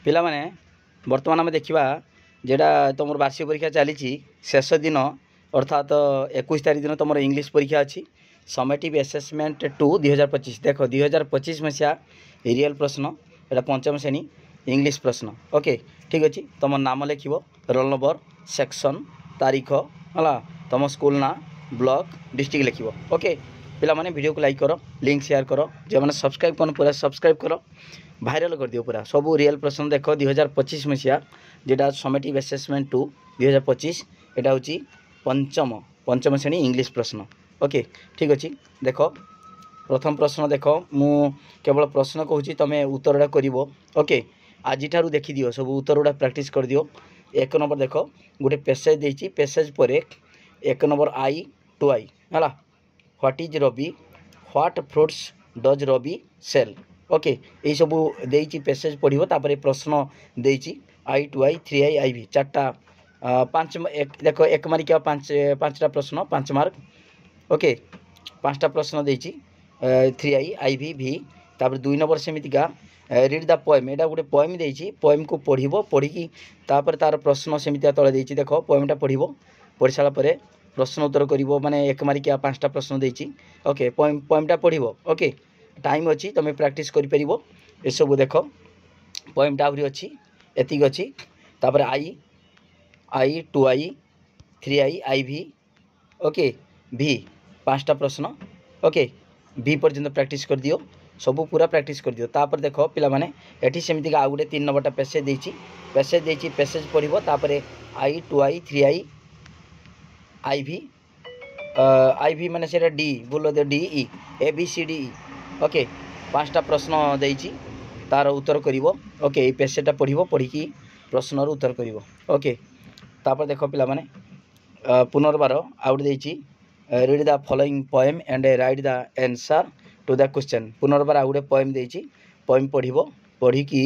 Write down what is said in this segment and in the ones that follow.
पिला माने वर्तमान आम देखा जेटा तुम वार्षिक परीक्षा चली शेष दिन अर्थात 21 तारीख दिन तुम इंग्लिश परीक्षा अच्छी समेटिव एसेसमेंट 2 2025 देख 2025 मसीहा रियल प्रश्न एटा पंचम श्रेणी इंग्लिश प्रश्न ओके ठीक अच्छे तुम नाम लिख रोल नंबर सेक्शन तारीख है तुम स्कूल ना ब्लॉक डिस्ट्रिक्ट लिख ओके पिला माने वीडियो को लाइक करो लिंक शेयर करो जो मैंने सब्सक्राइब कर पूरा सब्सक्राइब करो भाइराल कर दियो पूरा सब रियल प्रश्न देख 2025 मसीहा जेटा समेटिव एसेसमेंट 2 2025 एटा हूँ पंचम श्रेणी इंग्लिश प्रश्न ओके ठीक अच्छे देख प्रथम प्रश्न देख मु केवल प्रश्न कहूँ तुम उत्तरटा कर ओके आज देखी दियो सब उत्तरटा प्रैक्टिस कर दियो। एक नंबर देख गोटे पैसेज देती पैसेज पर एक नंबर आई टू आई है what is Ravi what fruits does Ravi sell okay यही सब देती पैसेज पढ़ो तापर प्रश्न देती आई टू आई थ्री आई आई भी चार्टा पाँच देख एक मार्किया पाँचटा प्रश्न 5 मार्क ओके 5टा प्रश्न देती थ्री आई भी तापर 2 नंबर सेमितिका रीड द पोएम एटा गोटे पोएम देती पोएम को पढ़ो पढ़ी तापर तार प्रश्न सेमितिया तले देती देख पोएमटा पढ़ो पढ़ी सारा पर प्रश्न उत्तर कर माने एक मार्किया 5टा प्रश्न देती ओके पोएमटा पढ़ो ओके टाइम अच्छी तुम प्रैक्टिस कर सब देख पोएमटा आहरी अच्छी एतिक अच्छी तापर आई टू आई थ्री आई भी ओके भी 5टा प्रश्न ओके भी पर्यंत प्रैक्टिस कर दियो सब पूरा प्रैक्टिस कर दियो तापर देख पिला माने एठी सेमिति आ गुटे 3 नंबरटा पैसेज देची पैसेज पढ़ो तापर आई टू आई थ्री आई भी माने सेटा डी बोलो दे D E A B C D E okay 5टा प्रश्न देची तार उत्तर करिवो ओके ये पैसेजटा पढ़ो पढ़ी प्रश्नर उत्तर करिवो ओके तापर देख पिला माने पुनर्बार आउट देची read the following poem and write the answer to the question पुनर्बार आ गुटे पोएम देची पोएम पढ़ो पढ़ी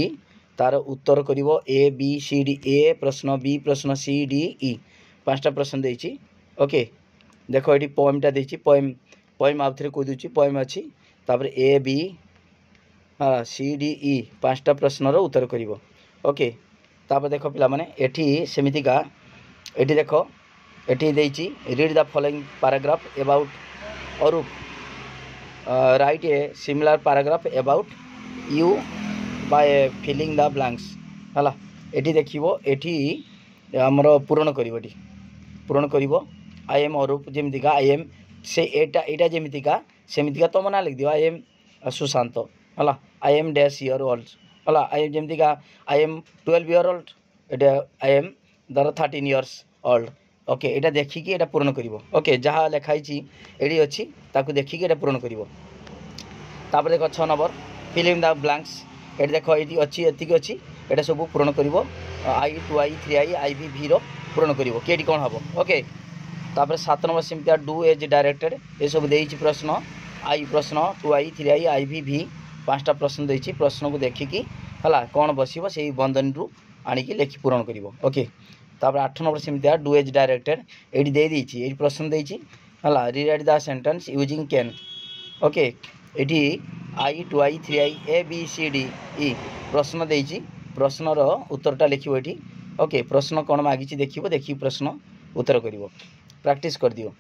तार उत्तर करिवो ए बी सी डी ए प्रश्न बी प्रश्न सी डी ई 5टा प्रश्न देची ओके देख ये पोएमटा देची पोएम आउ थे कह दूची पोएम अच्छी तापर A B C D E 5टा प्रश्नर उत्तर करिवो ओके तापर देख पिला माने एठी सेमितिका एठी देख एठी देची read the following paragraph about Arup write a similar paragraph about you by filling the blanks है एठी देखिवो एठी हमर पूरण करिवो एठी पूरण करिवो I am Arup जेमितिका I M से एटा जेमितिका सेमितिका तुम ना लिख दियो आई एम सुशांत है I am dash year old है I am Jemitika I am 12 year old एटा आई एम धर 13 इयर्स ओल्ड ओके एटा देखिकी एटा पूर्ण करिवो ओके जहाँ लिखाई एडी अच्छी ताकू देखिकी एटा पूर्ण करिवो तापर देख 6 number fill in the blanks एटी देख ये अच्छी एतिक अच्छी एटा सब पूर्ण करिवो आई टू आई थ्री आई भी रो पूर्ण करिवो केटी कौन हम ओके तापर 7 नंबर सेमतिया डू एज डायरेक्टेड ये सब देइछि प्रश्न आई प्रश्न टू आई थ्री आई भी 5टा प्रश्न देइछि प्रश्न को देखिकी हला कौन बसिबो सेही बंधन रु आनिकी लेखि पूर्ण करिवो ओके तापर 8 नंबर सेमतिया डू एज डायरेक्टेड एडी दे देइछि एडी प्रश्न देइछि हला rewrite the sentence using can okay एडी I to I three I A B C D E प्रश्न देइछि प्रश्नर उत्तरटा लिखिबो एठी ओके प्रश्न कौन मागिछि देखिबो देखि प्रश्न उत्तर करिवो प्रैक्टिस कर दियो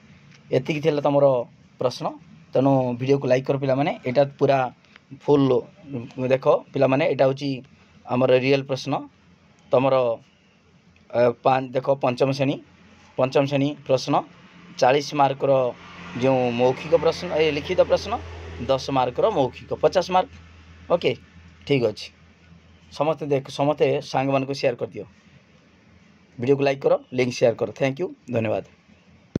एतिक थिला तमरो प्रश्न तेणु वीडियो को लाइक कर पिला माने एटा पूरा फुल देख पिला माने एटा होची हमर रियल प्रश्न तमरो देख पंचम श्रेणी प्रश्न 40 मार्क रो जो मौखिक प्रश्न लिखित प्रश्न 10 मार्क रो मौखिक 50 मार्क ओके ठीक अच्छे समस्ते देख समस्ते सांग मान को शेयर कर दियो वीडियो को लाइक करो लिंक शेयर करो थैंक यू धन्यवाद।